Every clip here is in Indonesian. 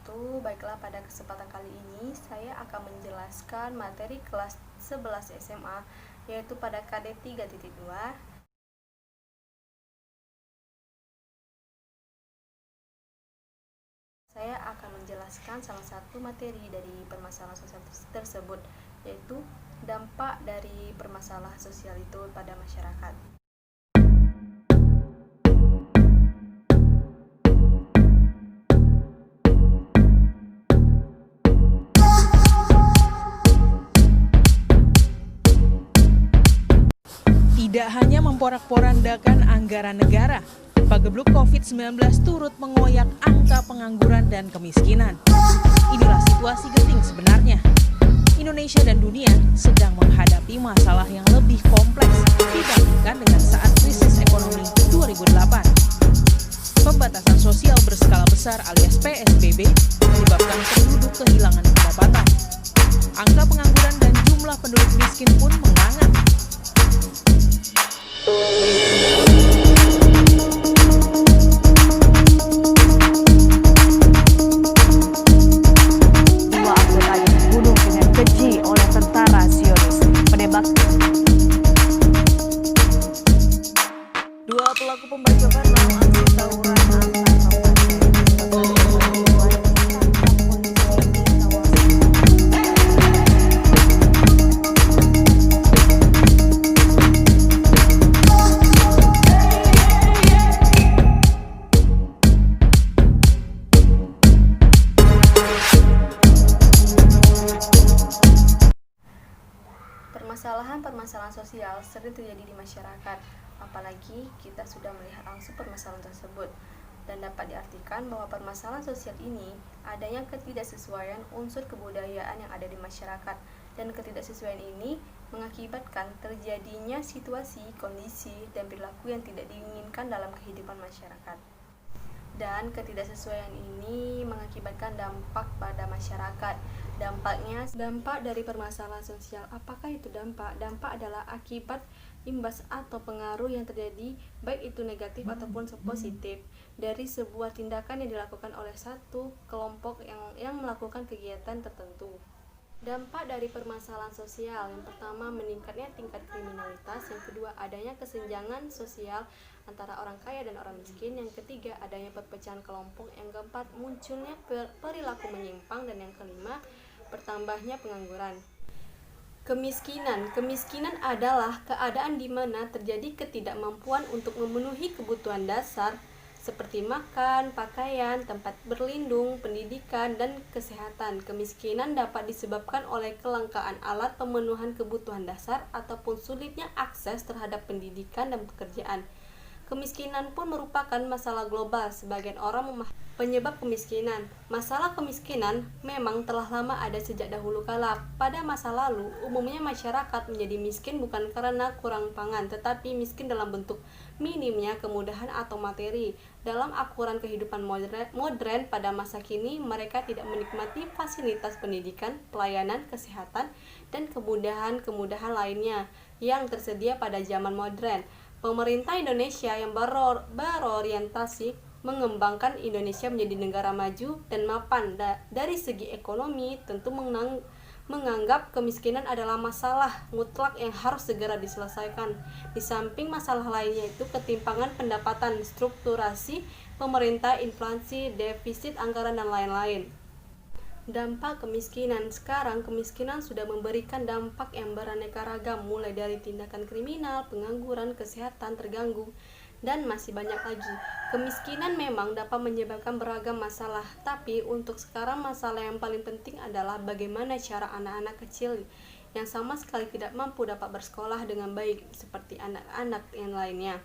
wabarakatuh. Baiklah, pada kesempatan kali ini saya akan menjelaskan materi kelas 11 SMA, yaitu pada KD 3.2. Saya akan menjelaskan salah satu materi dari permasalahan sosial tersebut, yaitu dampak dari permasalahan sosial itu pada masyarakat. Tidak hanya memporak-porandakan anggaran negara, pagebluk COVID-19 turut mengoyak angka pengangguran dan kemiskinan. Inilah situasi genting sebenarnya. Indonesia dan dunia sedang menghadapi masalah yang lebih kompleks dibandingkan dengan saat krisis ekonomi 2008. Pembatasan sosial berskala besar alias PSBB menyebabkan penduduk kehilangan pendapatan. Angka pengangguran dan jumlah penduduk miskin pun menganga. Dua anggotanya dibunuh dengan keji oleh tentara Zionis. Dua pelaku pembacokan dalam aksi tawuran antar Permasalahan sosial sering terjadi di masyarakat, apalagi kita sudah melihat langsung permasalahan tersebut, dan dapat diartikan bahwa permasalahan sosial ini adanya ketidaksesuaian unsur kebudayaan yang ada di masyarakat, dan ketidaksesuaian ini mengakibatkan terjadinya situasi, kondisi, dan perilaku yang tidak diinginkan dalam kehidupan masyarakat. Dan ketidaksesuaian ini mengakibatkan dampak pada masyarakat. Dampak dari permasalahan sosial. Apakah itu dampak? Dampak adalah akibat, imbas atau pengaruh yang terjadi, baik itu negatif ataupun positif, dari sebuah tindakan yang dilakukan oleh satu kelompok yang melakukan kegiatan tertentu. Dampak dari permasalahan sosial, yang pertama meningkatnya tingkat kriminalitas, yang kedua adanya kesenjangan sosial antara orang kaya dan orang miskin, yang ketiga adanya perpecahan kelompok, yang keempat munculnya perilaku menyimpang, dan yang kelima bertambahnya pengangguran. Kemiskinan adalah keadaan di mana terjadi ketidakmampuan untuk memenuhi kebutuhan dasar seperti makan, pakaian, tempat berlindung, pendidikan, dan kesehatan. Kemiskinan dapat disebabkan oleh kelangkaan alat pemenuhan kebutuhan dasar ataupun sulitnya akses terhadap pendidikan dan pekerjaan. Kemiskinan pun merupakan masalah global. Sebagian orang memahami penyebab kemiskinan. Masalah kemiskinan memang telah lama ada sejak dahulu kala. Pada masa lalu, umumnya masyarakat menjadi miskin bukan karena kurang pangan, tetapi miskin dalam bentuk minimnya kemudahan atau materi. Dalam ukuran kehidupan modern pada masa kini, mereka tidak menikmati fasilitas pendidikan, pelayanan, kesehatan, dan kemudahan-kemudahan lainnya yang tersedia pada zaman modern. Pemerintah Indonesia yang berorientasi mengembangkan Indonesia menjadi negara maju dan mapan dari segi ekonomi, tentu menganggap kemiskinan adalah masalah mutlak yang harus segera diselesaikan. Di samping masalah lainnya itu ketimpangan pendapatan, strukturasi pemerintah, inflasi, defisit anggaran, dan lain-lain. Dampak kemiskinan. Sekarang kemiskinan sudah memberikan dampak yang beraneka ragam, mulai dari tindakan kriminal, pengangguran, kesehatan terganggu, dan masih banyak lagi. Kemiskinan memang dapat menyebabkan beragam masalah, tapi untuk sekarang masalah yang paling penting adalah bagaimana cara anak-anak kecil yang sama sekali tidak mampu dapat bersekolah dengan baik seperti anak-anak yang lainnya.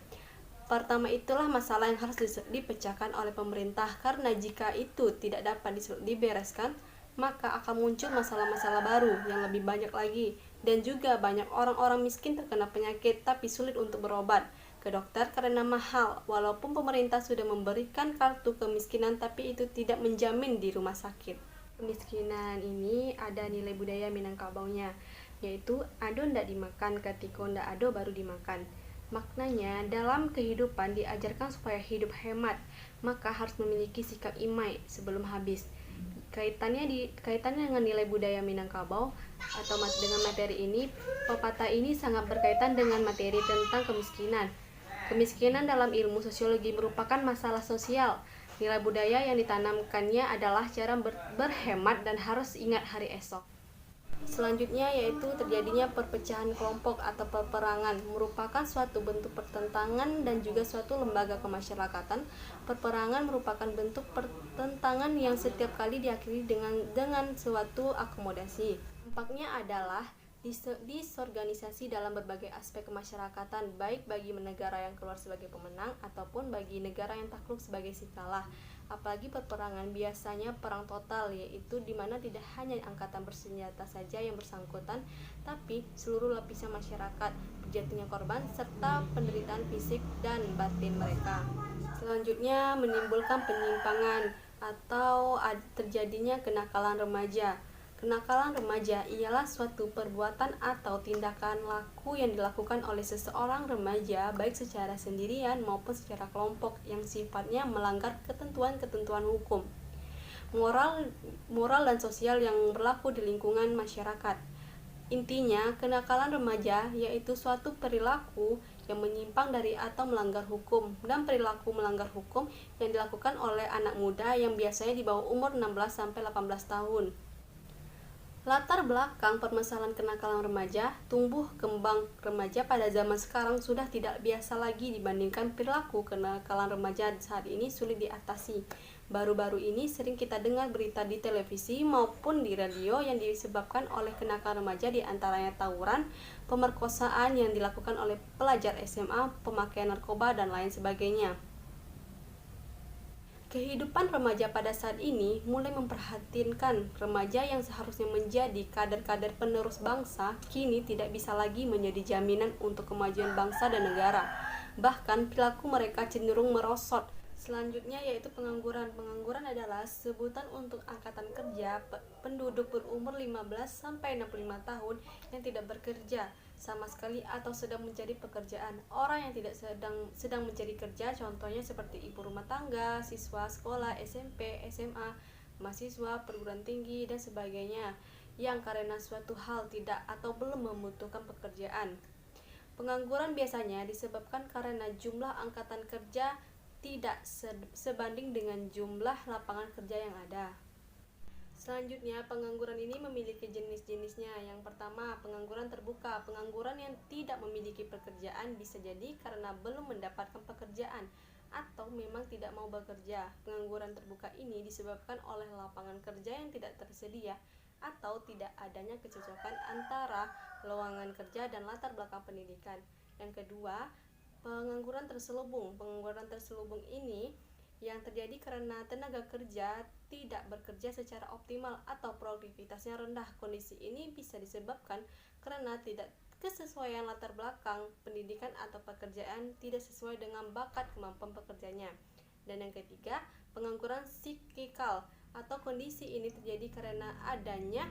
Pertama, itulah masalah yang harus dipecahkan oleh pemerintah, karena jika itu tidak dapat dibereskan, maka akan muncul masalah-masalah baru yang lebih banyak lagi, dan juga banyak orang-orang miskin terkena penyakit tapi sulit untuk berobat ke dokter karena mahal. Walaupun pemerintah sudah memberikan kartu kemiskinan, tapi itu tidak menjamin di rumah sakit. Kemiskinan ini ada nilai budaya Minangkabaunya, yaitu ado ndak dimakan, ketika ndak ado baru dimakan. Maknanya, dalam kehidupan diajarkan supaya hidup hemat, maka harus memiliki sikap imai sebelum habis. Kaitannya dengan nilai budaya Minangkabau atau dengan materi ini, pepatah ini sangat berkaitan dengan materi tentang kemiskinan. Kemiskinan dalam ilmu sosiologi merupakan masalah sosial. Nilai budaya yang ditanamkannya adalah cara berhemat dan harus ingat hari esok. Selanjutnya yaitu terjadinya perpecahan kelompok atau peperangan, merupakan suatu bentuk pertentangan dan juga suatu lembaga kemasyarakatan. Perperangan merupakan bentuk pertentangan yang setiap kali diakhiri dengan suatu akomodasi. Dampaknya adalah disorganisasi dalam berbagai aspek kemasyarakatan, baik bagi negara yang keluar sebagai pemenang ataupun bagi negara yang takluk sebagai si kalah. Apalagi peperangan biasanya perang total, yaitu di mana tidak hanya angkatan bersenjata saja yang bersangkutan, tapi seluruh lapisan masyarakat, jatuhnya korban serta penderitaan fisik dan batin mereka. Selanjutnya menimbulkan penyimpangan atau terjadinya kenakalan remaja. Kenakalan remaja ialah suatu perbuatan atau tindakan laku yang dilakukan oleh seseorang remaja baik secara sendirian maupun secara kelompok yang sifatnya melanggar ketentuan-ketentuan hukum, moral dan sosial yang berlaku di lingkungan masyarakat. Intinya, kenakalan remaja yaitu suatu perilaku yang menyimpang dari atau melanggar hukum, dan perilaku melanggar hukum yang dilakukan oleh anak muda yang biasanya di bawah umur 16-18 tahun. Latar belakang permasalahan kenakalan remaja, tumbuh kembang remaja pada zaman sekarang sudah tidak biasa lagi dibandingkan perilaku kenakalan remaja saat ini sulit diatasi. Baru-baru ini sering kita dengar berita di televisi maupun di radio yang disebabkan oleh kenakalan remaja, di antaranya tawuran, pemerkosaan yang dilakukan oleh pelajar SMA, pemakaian narkoba, dan lain sebagainya. Kehidupan remaja pada saat ini mulai memperhatikan remaja yang seharusnya menjadi kader-kader penerus bangsa, kini tidak bisa lagi menjadi jaminan untuk kemajuan bangsa dan negara. Bahkan perilaku mereka cenderung merosot. Selanjutnya yaitu pengangguran. Pengangguran adalah sebutan untuk angkatan kerja penduduk berumur 15-65 tahun yang tidak bekerja sama sekali atau sedang mencari pekerjaan. Orang yang tidak sedang mencari kerja contohnya seperti ibu rumah tangga, siswa sekolah SMP, SMA, mahasiswa perguruan tinggi dan sebagainya yang karena suatu hal tidak atau belum membutuhkan pekerjaan. Pengangguran biasanya disebabkan karena jumlah angkatan kerja tidak sebanding dengan jumlah lapangan kerja yang ada. Selanjutnya, pengangguran ini memiliki jenis-jenisnya. Yang pertama, pengangguran terbuka. Pengangguran yang tidak memiliki pekerjaan bisa jadi karena belum mendapatkan pekerjaan atau memang tidak mau bekerja. Pengangguran terbuka ini disebabkan oleh lapangan kerja yang tidak tersedia atau tidak adanya kecocokan antara lowongan kerja dan latar belakang pendidikan. Yang kedua, pengangguran terselubung. Pengangguran terselubung ini yang terjadi karena tenaga kerja tidak bekerja secara optimal atau produktivitasnya rendah. Kondisi ini bisa disebabkan karena tidak kesesuaian latar belakang pendidikan atau pekerjaan tidak sesuai dengan bakat kemampuan pekerjanya. Dan yang ketiga, pengangguran siklikal atau kondisi ini terjadi karena adanya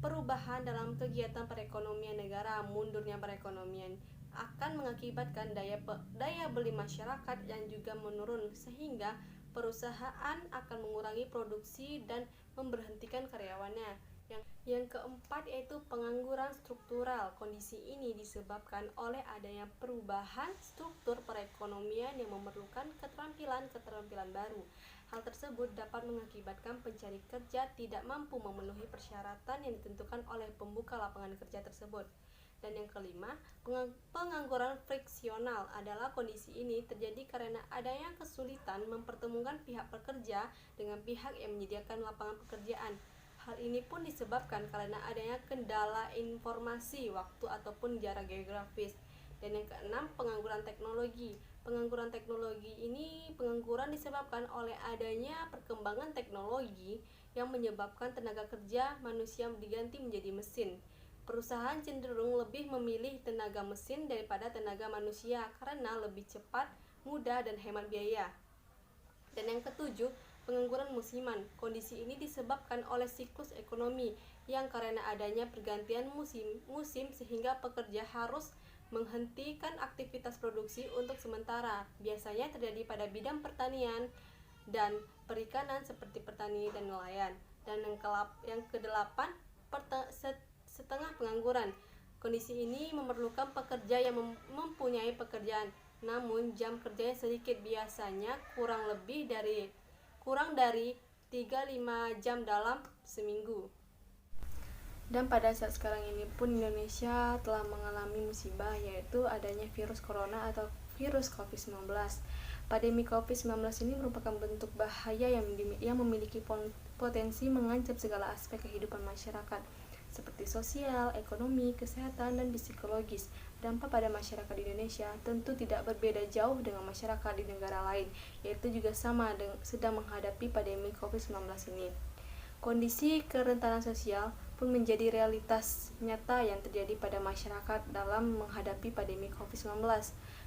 perubahan dalam kegiatan perekonomian negara. Mundurnya perekonomian akan mengakibatkan daya beli masyarakat yang juga menurun, sehingga perusahaan akan mengurangi produksi dan memberhentikan karyawannya. Yang keempat yaitu pengangguran struktural. Kondisi ini disebabkan oleh adanya perubahan struktur perekonomian yang memerlukan keterampilan baru. Hal tersebut dapat mengakibatkan pencari kerja tidak mampu memenuhi persyaratan yang ditentukan oleh pembuka lapangan kerja tersebut. Dan yang kelima, pengangguran friksional adalah kondisi ini terjadi karena adanya kesulitan mempertemukan pihak pekerja dengan pihak yang menyediakan lapangan pekerjaan. Hal ini pun disebabkan karena adanya kendala informasi, waktu ataupun jarak geografis. Dan yang keenam, pengangguran teknologi. Pengangguran teknologi ini pengangguran disebabkan oleh adanya perkembangan teknologi yang menyebabkan tenaga kerja manusia diganti menjadi mesin. Perusahaan cenderung lebih memilih tenaga mesin daripada tenaga manusia karena lebih cepat, mudah, dan hemat biaya. Dan yang ketujuh, pengangguran musiman. Kondisi ini disebabkan oleh siklus ekonomi yang karena adanya pergantian musim sehingga pekerja harus menghentikan aktivitas produksi untuk sementara. Biasanya terjadi pada bidang pertanian dan perikanan seperti petani dan nelayan. Dan yang kedelapan, setengah pengangguran. Kondisi ini memerlukan pekerja yang mempunyai pekerjaan, namun jam kerjanya sedikit, biasanya kurang dari 3-5 jam dalam seminggu. Dan pada saat sekarang ini pun Indonesia telah mengalami musibah, yaitu adanya virus corona atau virus COVID-19. Pandemi COVID-19 ini merupakan bentuk bahaya yang memiliki potensi mengancam segala aspek kehidupan masyarakat, seperti sosial, ekonomi, kesehatan, dan psikologis. Dampak pada masyarakat di Indonesia tentu tidak berbeda jauh dengan masyarakat di negara lain, yaitu juga sedang menghadapi pandemi COVID-19 ini. Kondisi kerentanan sosial pun menjadi realitas nyata yang terjadi pada masyarakat dalam menghadapi pandemi COVID-19.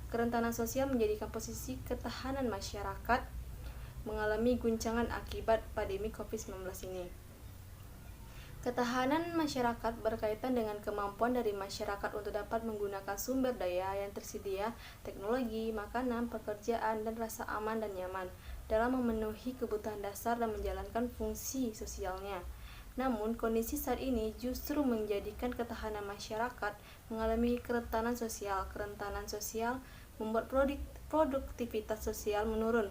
Kerentanan sosial menjadikan posisi ketahanan masyarakat mengalami guncangan akibat pandemi COVID-19 ini. Ketahanan masyarakat berkaitan dengan kemampuan dari masyarakat untuk dapat menggunakan sumber daya yang tersedia, teknologi, makanan, pekerjaan, dan rasa aman dan nyaman dalam memenuhi kebutuhan dasar dan menjalankan fungsi sosialnya. Namun, kondisi saat ini justru menjadikan ketahanan masyarakat mengalami kerentanan sosial. Kerentanan sosial membuat produktivitas sosial menurun,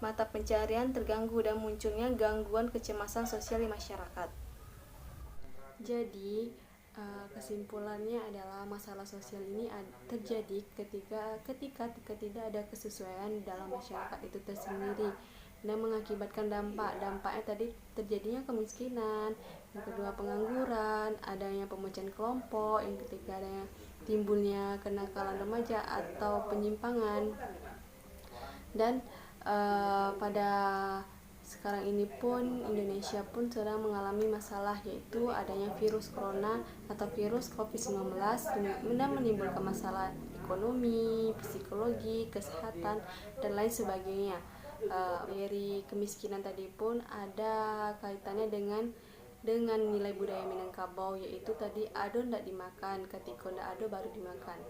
mata pencaharian terganggu, dan munculnya gangguan kecemasan sosial di masyarakat. Jadi, kesimpulannya adalah masalah sosial ini terjadi ketika tidak ada kesesuaian dalam masyarakat itu tersendiri, dan mengakibatkan dampaknya tadi terjadinya kemiskinan, yang kedua pengangguran, adanya pemecahan kelompok, yang ketiga adanya timbulnya kenakalan remaja atau penyimpangan. Dan pada sekarang ini pun Indonesia pun sedang mengalami masalah, yaitu adanya virus corona atau virus COVID-19 dan menimbulkan masalah ekonomi, psikologi, kesehatan, dan lain sebagainya. Dari kemiskinan tadi pun ada kaitannya dengan nilai budaya Minangkabau, yaitu tadi ado ndak dimakan, ketika ndak ado baru dimakan.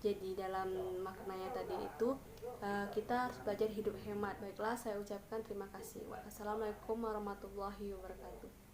Jadi dalam maknanya tadi itu kita harus belajar hidup hemat. Baiklah, saya ucapkan terima kasih. Wassalamualaikum warahmatullahi wabarakatuh.